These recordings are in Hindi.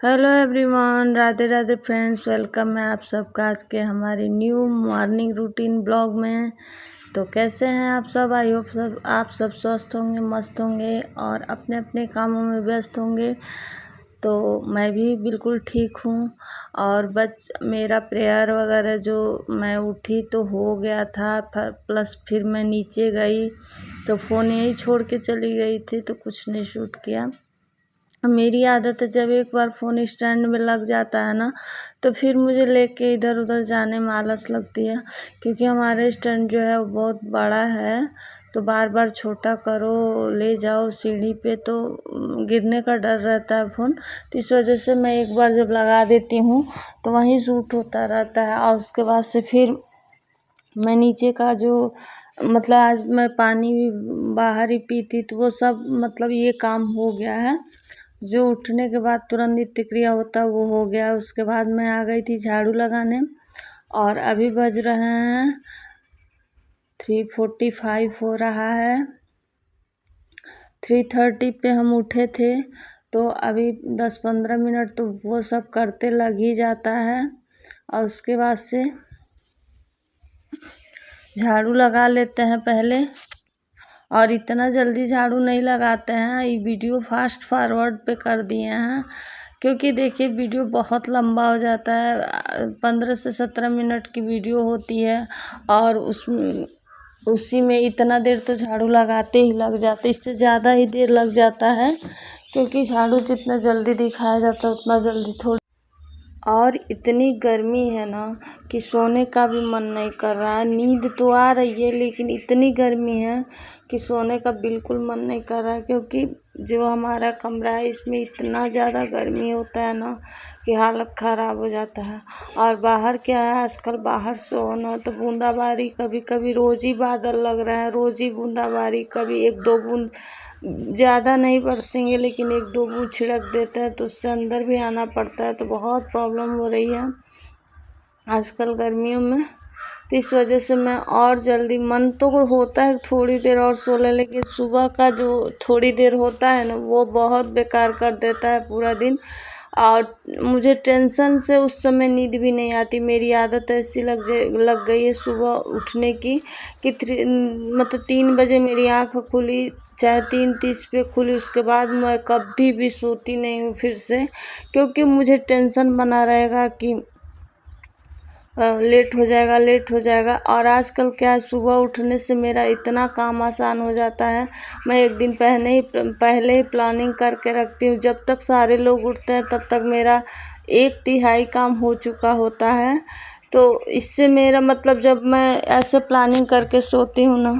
Hello everyone, Radhe Radhe friends. Welcome है आप सबका आज के हमारी न्यू मॉर्निंग रूटीन ब्लॉग में। तो कैसे हैं आप सब? आई होप आप सब स्वस्थ होंगे, मस्त होंगे और अपने अपने कामों में व्यस्त होंगे। तो मैं भी बिल्कुल ठीक हूँ। और मेरा प्रेयर वगैरह जो मैं उठी तो हो गया था, प्लस फिर मैं नीचे गई तो फ़ोन यहीं छोड़ के चली गई थी, तो कुछ नहीं शूट किया। मेरी आदत है, जब एक बार फ़ोन स्टैंड में लग जाता है ना, तो फिर मुझे लेके इधर उधर जाने में आलस लगती है, क्योंकि हमारा स्टैंड जो है वो बहुत बड़ा है। तो बार बार छोटा करो, ले जाओ सीढ़ी पे, तो गिरने का डर रहता है फ़ोन। तो इस वजह से मैं एक बार जब लगा देती हूँ तो वहीं शूट होता रहता है। और उसके बाद से फिर मैं नीचे का जो मतलब आज मैं पानी भी बाहर ही पी थी, तो वो सब मतलब ये काम हो गया है। जो उठने के बाद तुरंत नित्य क्रिया होता है वो हो गया। उसके बाद मैं आ गई थी झाड़ू लगाने, और अभी बज रहे हैं 3:45 हो रहा है। 3:30 पे हम उठे थे, तो अभी 10-15 मिनट तो वो सब करते लग ही जाता है। और उसके बाद से झाड़ू लगा लेते हैं पहले, और इतना जल्दी झाड़ू नहीं लगाते हैं। ये वीडियो फास्ट फॉरवर्ड पे कर दिए हैं, क्योंकि देखिए वीडियो बहुत लंबा हो जाता है। 15 से 17 मिनट की वीडियो होती है, और उसी में इतना देर तो झाड़ू लगाते ही लग जाते, इससे ज़्यादा ही देर लग जाता है, क्योंकि झाड़ू जितना जल्दी दिखाया जाता है उतना जल्दी थोड़ी। और इतनी गर्मी है ना कि सोने का भी मन नहीं कर रहा है। नींद तो आ रही है, लेकिन इतनी गर्मी है कि सोने का बिल्कुल मन नहीं कर रहा है, क्योंकि जो हमारा कमरा है इसमें इतना ज़्यादा गर्मी होता है ना कि हालत ख़राब हो जाता है। और बाहर क्या है, आजकल बाहर सोना तो बूंदाबांदी, कभी कभी रोज़ ही बादल लग रहा है, रोज़ ही बूंदाबांदी, कभी 1-2 बूंद, ज़्यादा नहीं बरसेंगे लेकिन 1-2 बूंद छिड़क देते हैं, तो उससे अंदर भी आना पड़ता है। तो बहुत प्रॉब्लम हो रही है आजकल गर्मियों में। तो इस वजह से मैं और जल्दी, मन तो होता है थोड़ी देर और सो ले, लेकिन सुबह का जो थोड़ी देर होता है ना वो बहुत बेकार कर देता है पूरा दिन। और मुझे टेंशन से उस समय नींद भी नहीं आती। मेरी आदत ऐसी लग गई है सुबह उठने की कि 3 बजे मेरी आँख खुली, चाहे 3:30 पे खुली, उसके बाद मैं कभी भी सोती नहीं हूँ फिर से, क्योंकि मुझे टेंशन बना रहेगा कि लेट हो जाएगा, लेट हो जाएगा। और आजकल क्या है, सुबह उठने से मेरा इतना काम आसान हो जाता है। मैं एक दिन पहले ही प्लानिंग करके रखती हूँ। जब तक सारे लोग उठते हैं तब तक मेरा 1/3 काम हो चुका होता है। तो इससे मेरा मतलब, जब मैं ऐसे प्लानिंग करके सोती हूँ ना,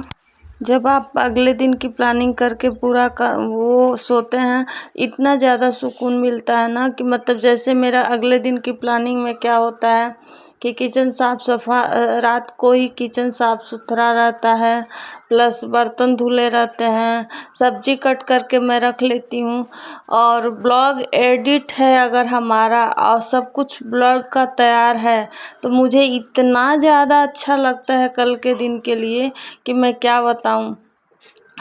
जब आप अगले दिन की प्लानिंग करके पूरा वो सोते हैं, इतना ज़्यादा सुकून मिलता है ना कि मतलब जैसे मेरा अगले दिन की प्लानिंग में क्या होता है कि किचन रात को ही किचन साफ़ सुथरा रहता है, प्लस बर्तन धुले रहते हैं, सब्जी कट करके मैं रख लेती हूँ, और ब्लॉग एडिट है अगर हमारा, और सब कुछ ब्लॉग का तैयार है, तो मुझे इतना ज़्यादा अच्छा लगता है कल के दिन के लिए कि मैं क्या बताऊँ।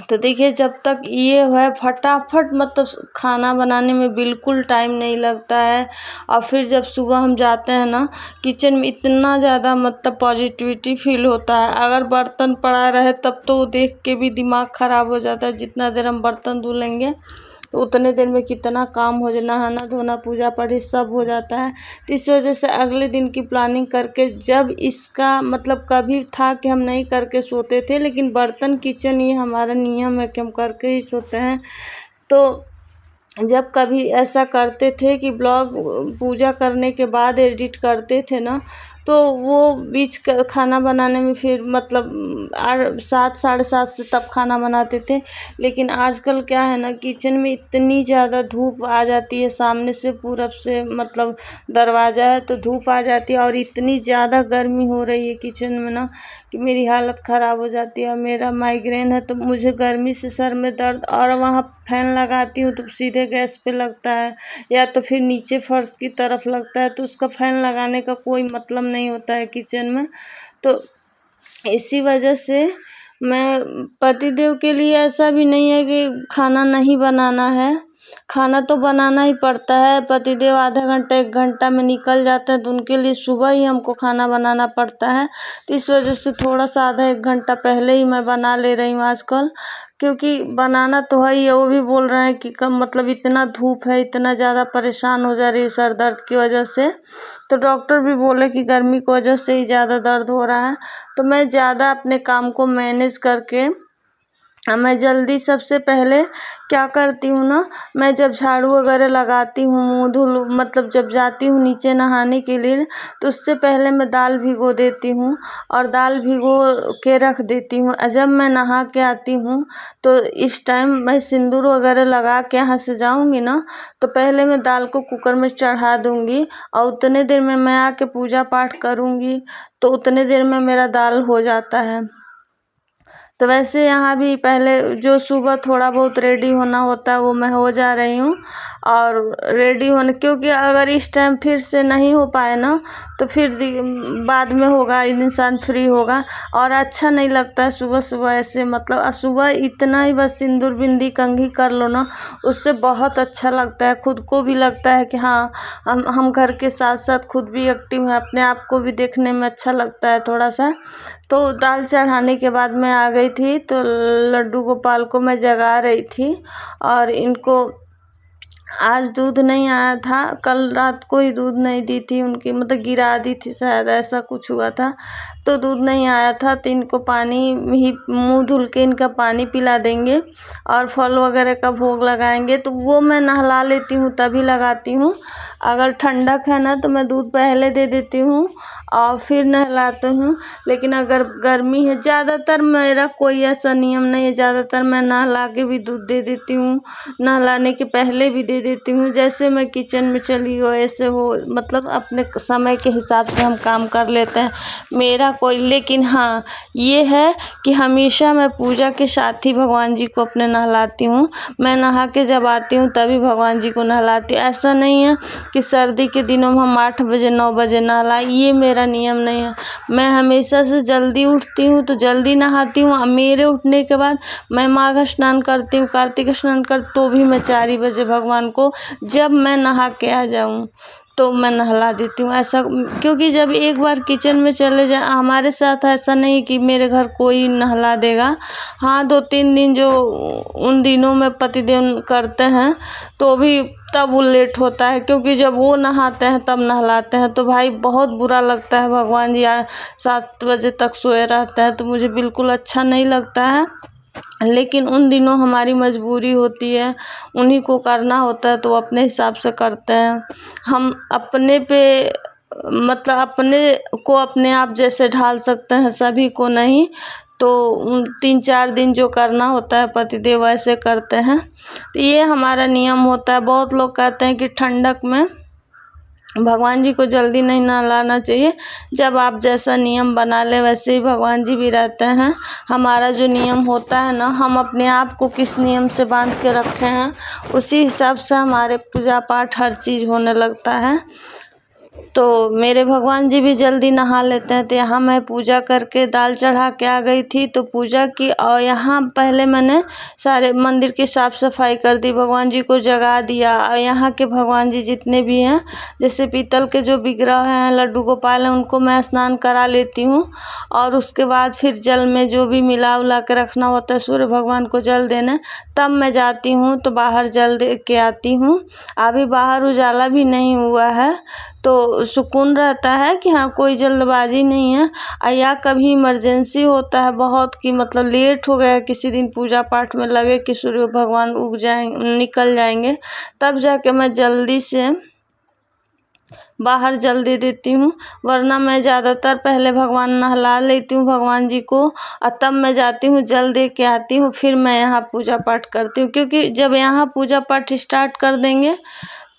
तो देखिए, जब तक ये है फटाफट, मतलब खाना बनाने में बिल्कुल टाइम नहीं लगता है। और फिर जब सुबह हम जाते हैं ना किचन में, इतना ज़्यादा मतलब पॉजिटिविटी फील होता है। अगर बर्तन पड़ा रहे तब तो देख के भी दिमाग ख़राब हो जाता है। जितना देर हम बर्तन धुलेंगे तो उतने देर में कितना काम हो जाए, नहाना धोना पूजा पाठ सब हो जाता है। तो इस वजह से अगले दिन की प्लानिंग करके, जब इसका मतलब कभी था कि हम नहीं करके सोते थे, लेकिन बर्तन किचन ये हमारा नियम है कि हम करके ही सोते हैं। तो जब कभी ऐसा करते थे कि ब्लॉग पूजा करने के बाद एडिट करते थे ना, तो वो खाना बनाने में फिर मतलब 7 साढ़े 7 से तब खाना बनाते थे। लेकिन आजकल क्या है ना, किचन में इतनी ज़्यादा धूप आ जाती है, सामने से पूरब से मतलब दरवाज़ा है तो धूप आ जाती है, और इतनी ज़्यादा गर्मी हो रही है किचन में ना कि मेरी हालत ख़राब हो जाती है। और मेरा माइग्रेन है, तो मुझे गर्मी से सर में दर्द, और वहाँ फैन लगाती हूँ तो सीधे गैस पे लगता है, या तो फिर नीचे फर्श की तरफ लगता है, तो उसका फैन लगाने का कोई मतलब नहीं होता है किचन में। तो इसी वजह से मैं, पतिदेव के लिए ऐसा भी नहीं है कि खाना नहीं बनाना है, खाना तो बनाना ही पड़ता है। पतिदेव आधा घंटा 1 घंटा में निकल जाते हैं तो उनके लिए सुबह ही हमको खाना बनाना पड़ता है। तो इस वजह से थोड़ा सा आधा 1 घंटा पहले ही मैं बना ले रही हूँ आजकल, क्योंकि बनाना तो है ही है। वो भी बोल रहे हैं कि कम मतलब इतना धूप है, इतना ज़्यादा परेशान हो जा रही है सर दर्द की वजह से, तो डॉक्टर भी बोले कि गर्मी की वजह से ही ज़्यादा दर्द हो रहा है। तो मैं ज़्यादा अपने काम को मैनेज करके मैं जल्दी सबसे पहले क्या करती हूँ ना, मैं जब झाड़ू वगैरह लगाती हूँ, मुँह धुल मतलब जब जाती हूँ नीचे नहाने के लिए, तो उससे पहले मैं दाल भिगो देती हूँ और दाल भिगो के रख देती हूँ। जब मैं नहा के आती हूँ तो इस टाइम मैं सिंदूर वगैरह लगा के यहाँ से जाऊँगी ना, तो पहले मैं दाल को कुकर में चढ़ा दूँगी और उतने देर में मैं आके पूजा पाठ करूँगी, तो उतने देर में मेरा दाल हो जाता है। तो वैसे यहाँ भी पहले जो सुबह थोड़ा बहुत रेडी होना होता है वो मैं हो जा रही हूँ। और रेडी होने, क्योंकि अगर इस टाइम फिर से नहीं हो पाए ना तो फिर बाद में होगा, इंसान फ्री होगा और अच्छा नहीं लगता है सुबह सुबह ऐसे। मतलब सुबह इतना ही बस सिंदूर बिंदी कंघी कर लो ना, उससे बहुत अच्छा लगता है। खुद को भी लगता है कि हाँ हम घर के साथ साथ खुद भी एक्टिव हैं, अपने आप को भी देखने में अच्छा लगता है थोड़ा सा। तो दाल चढ़ाने के बाद मैं आ गई थी, तो लड्डू गोपाल को मैं जगा रही थी और इनको आज दूध नहीं आया था, कल रात को ही दूध नहीं दी थी उनकी, मतलब गिरा दी थी शायद, ऐसा कुछ हुआ था तो दूध नहीं आया था। तो इनको पानी ही मुंह धुल के इनका पानी पिला देंगे और फल वगैरह का भोग लगाएंगे, तो वो मैं नहला लेती हूँ तभी लगाती हूँ। अगर ठंडक है ना तो मैं दूध पहले दे देती हूँ और फिर नहलाती हूँ। लेकिन अगर गर्मी है, ज़्यादातर मेरा कोई ऐसा नियम नहीं है, ज़्यादातर मैं नहला के भी दूध दे देती हूँ, नहलाने के पहले भी दे देती हूँ। जैसे मैं किचन में चली हो ऐसे हो, मतलब अपने समय के हिसाब से हम काम कर लेते हैं, मेरा कोई। लेकिन हाँ ये है कि हमेशा मैं पूजा के साथ ही भगवान जी को अपने नहलाती हूँ। मैं नहा के जब आती हूँ तभी भगवान जी को नहलाती हूँ। ऐसा नहीं है कि सर्दी के दिनों में हम 8 बजे 9 बजे नहलाएं, ये मेरा नियम नहीं है। मैं हमेशा से जल्दी उठती हूँ तो जल्दी नहाती हूँ। मेरे उठने के बाद मैं माघ स्नान करती हूँ, कार्तिक स्नान कर, तो भी मैं 4 ही बजे भगवान को जब मैं नहा के आ जाऊँ तो मैं नहला देती हूँ। ऐसा क्योंकि जब एक बार किचन में चले जाए, हमारे साथ ऐसा नहीं कि मेरे घर कोई नहला देगा। हाँ 2-3 दिन जो उन दिनों में पतिदेव करते हैं तो भी तब वो लेट होता है, क्योंकि जब वो नहाते हैं तब नहलाते हैं तो भाई बहुत बुरा लगता है। भगवान जी 7 बजे तक सोए रहते हैं तो मुझे बिल्कुल अच्छा नहीं लगता है। लेकिन उन दिनों हमारी मजबूरी होती है, उन्हीं को करना होता है तो वो अपने हिसाब से करते हैं। हम अपने पे मतलब अपने को अपने आप जैसे ढाल सकते हैं, सभी को नहीं। तो 3-4 दिन जो करना होता है पतिदेव वैसे करते हैं, तो ये हमारा नियम होता है। बहुत लोग कहते हैं कि ठंडक में भगवान जी को जल्दी नहीं नहलाना चाहिए। जब आप जैसा नियम बना ले वैसे ही भगवान जी भी रहते हैं। हमारा जो नियम होता है ना, हम अपने आप को किस नियम से बांध के रखे हैं उसी हिसाब से हमारे पूजा पाठ हर चीज़ होने लगता है। तो मेरे भगवान जी भी जल्दी नहा लेते हैं। तो यहाँ मैं पूजा करके दाल चढ़ा के आ गई थी, तो पूजा की और यहाँ पहले मैंने सारे मंदिर की साफ़ सफाई कर दी, भगवान जी को जगा दिया। और यहाँ के भगवान जी जितने भी हैं, जैसे पीतल के जो विग्रह हैं, लड्डू गोपाल हैं, उनको मैं स्नान करा लेती हूँ। और उसके बाद फिर जल में जो भी मिला उला के रखना होता है, सूर्य भगवान को जल देना, तब मैं जाती हूँ तो बाहर जल दे के आती हूँ। अभी बाहर उजाला भी नहीं हुआ है तो सुकून रहता है कि हाँ कोई जल्दबाजी नहीं है। या कभी इमरजेंसी होता है बहुत, कि मतलब लेट हो गया किसी दिन पूजा पाठ में, लगे कि सूर्य भगवान उग जाएंगे निकल जाएंगे, तब जाके मैं जल्दी से बाहर जल दे देती हूँ। वरना मैं ज़्यादातर पहले भगवान नहला लेती हूँ भगवान जी को, और तब मैं जाती हूँ जल दे के आती हूँ, फिर मैं यहाँ पूजा पाठ करती हूँ। क्योंकि जब यहाँ पूजा पाठ स्टार्ट कर देंगे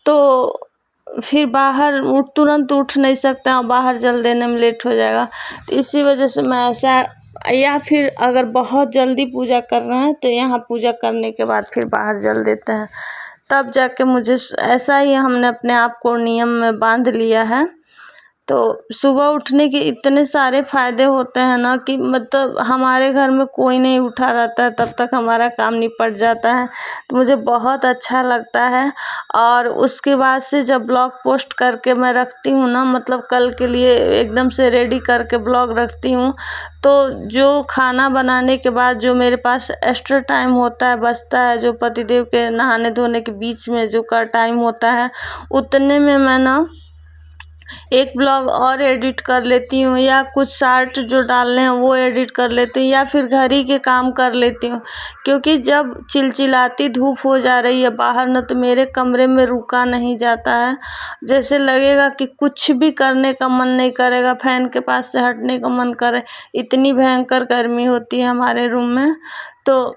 तो फिर बाहर तुरंत उठ नहीं सकता और बाहर जल देने में लेट हो जाएगा। तो इसी वजह से मैं ऐसा, या फिर अगर बहुत जल्दी पूजा कर रहे हैं तो यहाँ पूजा करने के बाद फिर बाहर जल देते हैं, तब जाके मुझे ऐसा ही हमने अपने आप को नियम में बांध लिया है। तो सुबह उठने के इतने सारे फ़ायदे होते हैं ना कि मतलब हमारे घर में कोई नहीं उठा रहता है तब तक हमारा काम निपट जाता है, तो मुझे बहुत अच्छा लगता है। और उसके बाद से जब ब्लॉग पोस्ट करके मैं रखती हूँ ना, मतलब कल के लिए एकदम से रेडी करके ब्लॉग रखती हूँ, तो जो खाना बनाने के बाद जो मेरे पास एक्स्ट्रा टाइम होता है, बचता है, जो पतिदेव के नहाने धोने के बीच में जो का टाइम होता है, उतने में मैं ना एक ब्लॉग और एडिट कर लेती हूँ, या कुछ शार्ट जो डालने हैं वो एडिट कर लेती हूँ, या फिर घर ही के काम कर लेती हूँ। क्योंकि जब चिलचिलाती धूप हो जा रही है बाहर ना, तो मेरे कमरे में रुका नहीं जाता है। जैसे लगेगा कि कुछ भी करने का मन नहीं करेगा, फैन के पास से हटने का मन करे, इतनी भयंकर गर्मी होती है हमारे रूम में। तो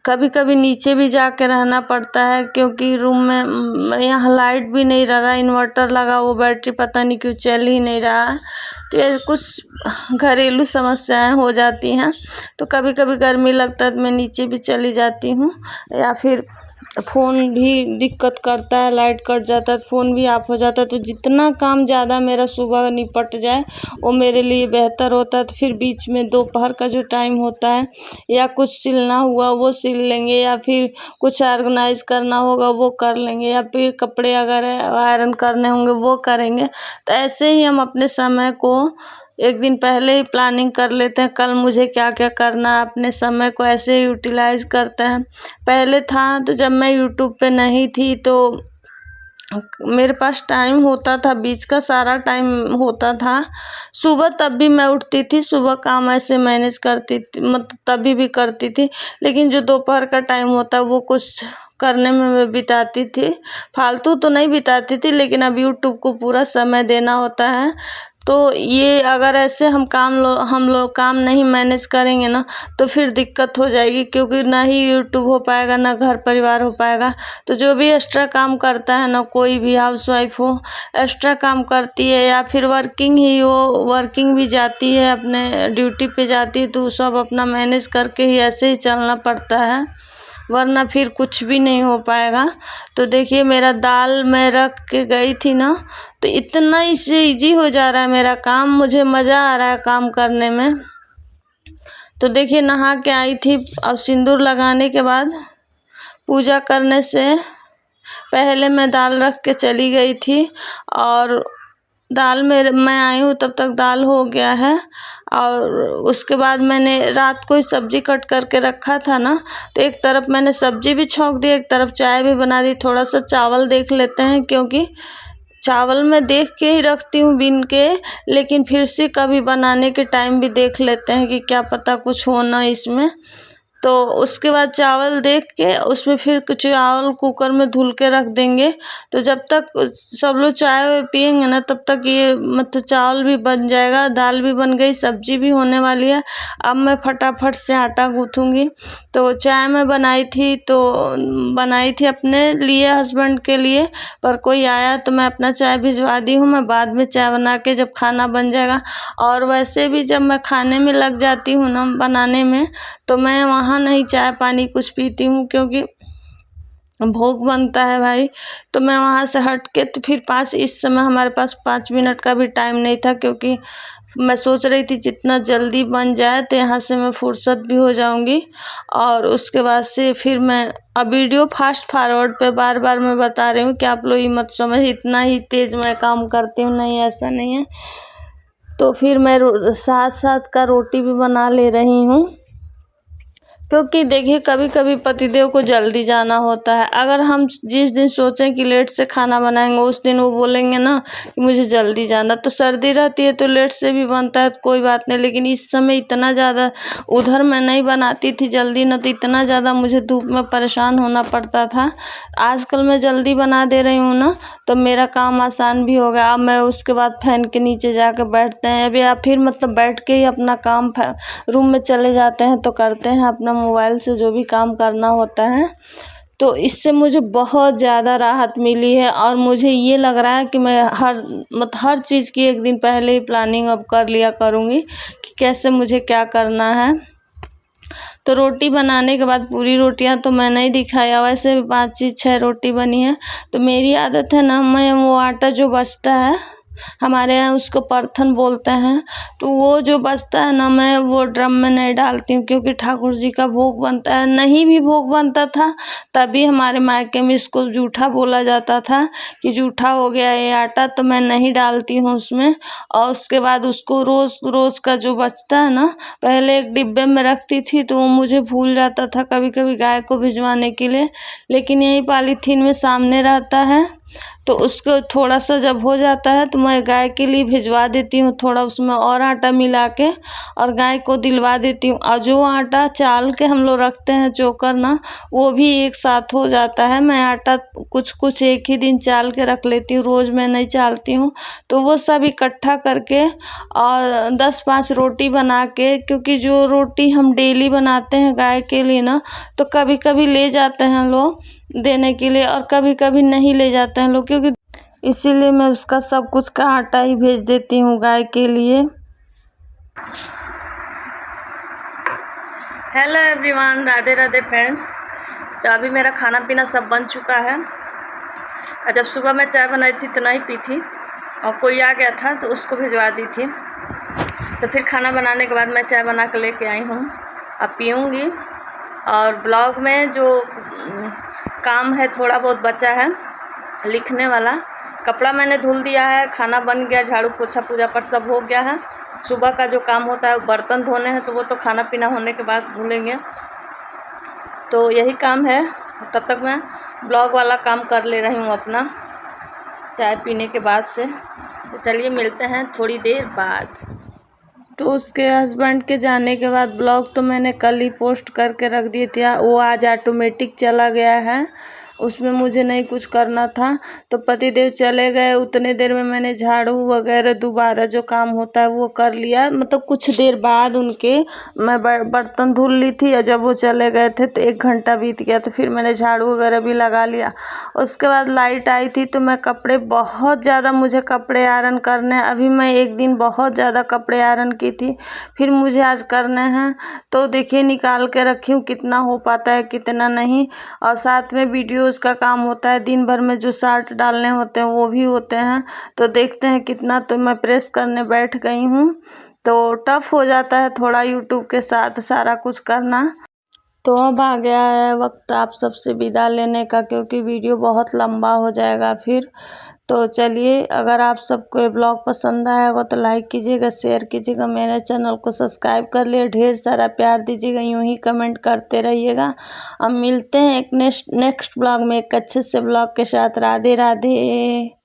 कभी कभी नीचे भी जाके रहना पड़ता है, क्योंकि रूम में यहाँ लाइट भी नहीं रह रहा, इन्वर्टर लगा, वो बैटरी पता नहीं क्यों चल ही नहीं रहा है। तो ये कुछ घरेलू समस्याएं हो जाती हैं, तो कभी कभी गर्मी लगता है तो मैं नीचे भी चली जाती हूँ। या फिर फ़ोन भी दिक्कत करता है, लाइट कट जाता है, फ़ोन भी ऑफ हो जाता है। तो जितना काम ज़्यादा मेरा सुबह निपट जाए वो मेरे लिए बेहतर होता है। तो फिर बीच में दोपहर का जो टाइम होता है, या कुछ सिलना हुआ वो सिल लेंगे, या फिर कुछ ऑर्गेनाइज करना होगा वो कर लेंगे, या फिर कपड़े अगर आयरन करने होंगे वो करेंगे। तो ऐसे ही हम अपने समय को एक दिन पहले ही प्लानिंग कर लेते हैं, कल मुझे क्या क्या करना है, अपने समय को ऐसे ही यूटिलाइज करते हैं। पहले था तो जब मैं यूट्यूब पे नहीं थी तो मेरे पास टाइम होता था, बीच का सारा टाइम होता था। सुबह तब भी मैं उठती थी, सुबह काम ऐसे मैनेज करती थी, मतलब तभी भी करती थी। लेकिन जो दोपहर का टाइम होता है वो कुछ करने में मैं बिताती थी, फालतू तो नहीं बिताती थी, लेकिन अब यूट्यूब को पूरा समय देना होता है। तो ये अगर ऐसे हम लोग काम नहीं मैनेज करेंगे ना, तो फिर दिक्कत हो जाएगी, क्योंकि ना ही यूट्यूब हो पाएगा, ना घर परिवार हो पाएगा। तो जो भी एक्स्ट्रा काम करता है ना, कोई भी हाउसवाइफ हो, एक्स्ट्रा काम करती है, या फिर वर्किंग ही हो, वर्किंग भी जाती है, अपने ड्यूटी पे जाती है, तो सब अपना मैनेज करके ही ऐसे ही चलना पड़ता है, वरना फिर कुछ भी नहीं हो पाएगा। तो देखिए मेरा दाल मैं रख के गई थी ना, तो इतना इससे ईजी हो जा रहा है मेरा काम, मुझे मज़ा आ रहा है काम करने में। तो देखिए नहा के आई थी, अब सिंदूर लगाने के बाद पूजा करने से पहले मैं दाल रख के चली गई थी, और दाल में मैं आई हूँ तब तक दाल हो गया है। और उसके बाद मैंने रात को ही सब्जी कट करके रखा था ना, तो एक तरफ मैंने सब्जी भी छौंक दी, एक तरफ चाय भी बना दी। थोड़ा सा चावल देख लेते हैं, क्योंकि चावल मैं देख के ही रखती हूँ बीन के, लेकिन फिर से कभी बनाने के टाइम भी देख लेते हैं कि क्या पता कुछ हो ना इसमें। तो उसके बाद चावल देख के उसमें फिर कुछ चावल कुकर में धुल के रख देंगे। तो जब तक सब लोग चाय पियेंगे ना, तब तक ये मतलब चावल भी बन जाएगा, दाल भी बन गई, सब्जी भी होने वाली है। अब मैं फटाफट से आटा गूँथूँगी। तो चाय मैं बनाई थी अपने लिए, हस्बैंड के लिए, पर कोई आया तो मैं अपना चाय भिजवा दी हूँ। मैं बाद में चाय बना के जब खाना बन जाएगा, और वैसे भी जब मैं खाने में लग जाती हूँ ना बनाने में, तो मैं वहाँ नहीं चाय पानी कुछ पीती हूँ, क्योंकि भोग बनता है भाई। तो मैं वहाँ से हट के तो फिर इस समय हमारे पास 5 मिनट का भी टाइम नहीं था, क्योंकि मैं सोच रही थी जितना जल्दी बन जाए तो यहाँ से मैं फुर्सत भी हो जाऊँगी। और उसके बाद से फिर मैं अब वीडियो फास्ट फॉरवर्ड पे बार बार मैं बता रही हूँ कि आप लोग ये मत समझ इतना ही तेज़ मैं काम करती हूँ, नहीं ऐसा नहीं है। तो फिर मैं साथ साथ का रोटी भी बना ले रही हूँ, क्योंकि देखिए कभी कभी पतिदेव को जल्दी जाना होता है। अगर हम जिस दिन सोचें कि लेट से खाना बनाएंगे, उस दिन वो बोलेंगे ना कि मुझे जल्दी जाना। तो सर्दी रहती है तो लेट से भी बनता है तो कोई बात नहीं, लेकिन इस समय इतना ज़्यादा उधर मैं नहीं बनाती थी जल्दी ना, तो इतना ज़्यादा मुझे धूप में परेशान होना पड़ता था। आजकल मैं जल्दी बना दे रही हूँ ना, तो मेरा काम आसान भी हो गया। अब मैं उसके बाद फैन के नीचे जाकर बैठते हैं, अभी आप फिर मतलब बैठ के ही अपना काम रूम में चले जाते हैं तो करते हैं अपना मोबाइल से जो भी काम करना होता है। तो इससे मुझे बहुत ज़्यादा राहत मिली है, और मुझे ये लग रहा है कि मैं हर चीज़ की एक दिन पहले ही प्लानिंग अब कर लिया करूँगी कि कैसे मुझे क्या करना है। तो रोटी बनाने के बाद पूरी रोटियां तो मैं नहीं दिखाया, वैसे भी 5 6 रोटी बनी है। तो मेरी आदत है ना, मैं वो आटा जो बचता है हमारे यहाँ उसको परथन बोलते हैं। तो वो जो बचता है ना, मैं वो ड्रम में नहीं डालती हूँ, क्योंकि ठाकुर जी का भोग बनता है। नहीं भी भोग बनता था तभी हमारे मायके में इसको जूठा बोला जाता था कि जूठा हो गया ये आटा, तो मैं नहीं डालती हूँ उसमें। और उसके बाद उसको रोज़ रोज़ का जो बचता है ना, पहले एक डिब्बे में रखती थी तो वो मुझे भूल जाता था कभी कभी गाय को भिजवाने के लिए, लेकिन यही पॉलीथीन में सामने रहता है। तो उसको थोड़ा सा जब हो जाता है तो मैं गाय के लिए भिजवा देती हूँ, थोड़ा उसमें और आटा मिला के और गाय को दिलवा देती हूँ। और जो आटा चाल के हम लोग रखते हैं चोकर ना, वो भी एक साथ हो जाता है। मैं आटा कुछ कुछ एक ही दिन चाल के रख लेती हूँ, रोज़ मैं नहीं चालती हूँ। तो वो सब इकट्ठा करके और 10-5 रोटी बना के, क्योंकि जो रोटी हम डेली बनाते हैं गाय के लिए ना, तो कभी कभी ले जाते हैं लोग देने के लिए और कभी कभी नहीं ले जाते हैं लोग, क्योंकि इसीलिए मैं उसका सब कुछ का आटा ही भेज देती हूँ गाय के लिए। Hello everyone, Radhe Radhe friends. तो अभी मेरा खाना पीना सब बन चुका है। और जब सुबह मैं चाय बनाई थी तो नहीं पी थी, और कोई आ गया था तो उसको भिजवा दी थी। तो फिर खाना बनाने के बाद मैं चाय बना कर लेके आई हूँ, अब पीऊँगी। और ब्लॉग में जो काम है थोड़ा बहुत बचा है लिखने वाला। कपड़ा मैंने धुल दिया है, खाना बन गया, झाड़ू पोछा पूजा पर सब हो गया है। सुबह का जो काम होता है बर्तन धोने हैं, तो वो तो खाना पीना होने के बाद धुलेंगे। तो यही काम है, तब तक मैं ब्लॉग वाला काम कर ले रही हूँ अपना चाय पीने के बाद से। तो चलिए मिलते हैं थोड़ी देर बाद। तो उसके हस्बैंड के जाने के बाद ब्लॉग तो मैंने कल ही पोस्ट करके रख दिए थे, वो आज ऑटोमेटिक चला गया है, उसमें मुझे नहीं कुछ करना था। तो पतिदेव चले गए, उतने देर में मैंने झाड़ू वगैरह दोबारा जो काम होता है वो कर लिया। मतलब कुछ देर बाद उनके मैं बर्तन धुल ली थी, और जब वो चले गए थे तो 1 घंटा बीत गया, तो फिर मैंने झाड़ू वगैरह भी लगा लिया। उसके बाद लाइट आई थी तो मैं कपड़े बहुत ज़्यादा, मुझे कपड़े आयरन करने, अभी मैं एक दिन बहुत ज़्यादा कपड़े आयरन की थी, फिर मुझे आज करने हैं। तो देखिए निकाल के रखी हूँ, कितना हो पाता है कितना नहीं। और साथ में वीडियोस का काम होता है, दिन भर में जो शॉर्ट डालने होते हैं वो भी होते हैं। तो देखते हैं कितना। तो मैं प्रेस करने बैठ गई हूँ, तो टफ हो जाता है थोड़ा यूट्यूब के साथ सारा कुछ करना। तो अब आ गया है वक्त आप सबसे विदा लेने का, क्योंकि वीडियो बहुत लंबा हो जाएगा फिर। तो चलिए, अगर आप सबको ये ब्लॉग पसंद आया होगा तो लाइक कीजिएगा, शेयर कीजिएगा, मेरे चैनल को सब्सक्राइब कर लिए, ढेर सारा प्यार दीजिएगा, यूं ही कमेंट करते रहिएगा। अब मिलते हैं एक नेक्स्ट ब्लॉग में एक अच्छे से ब्लॉग के साथ। राधे राधे।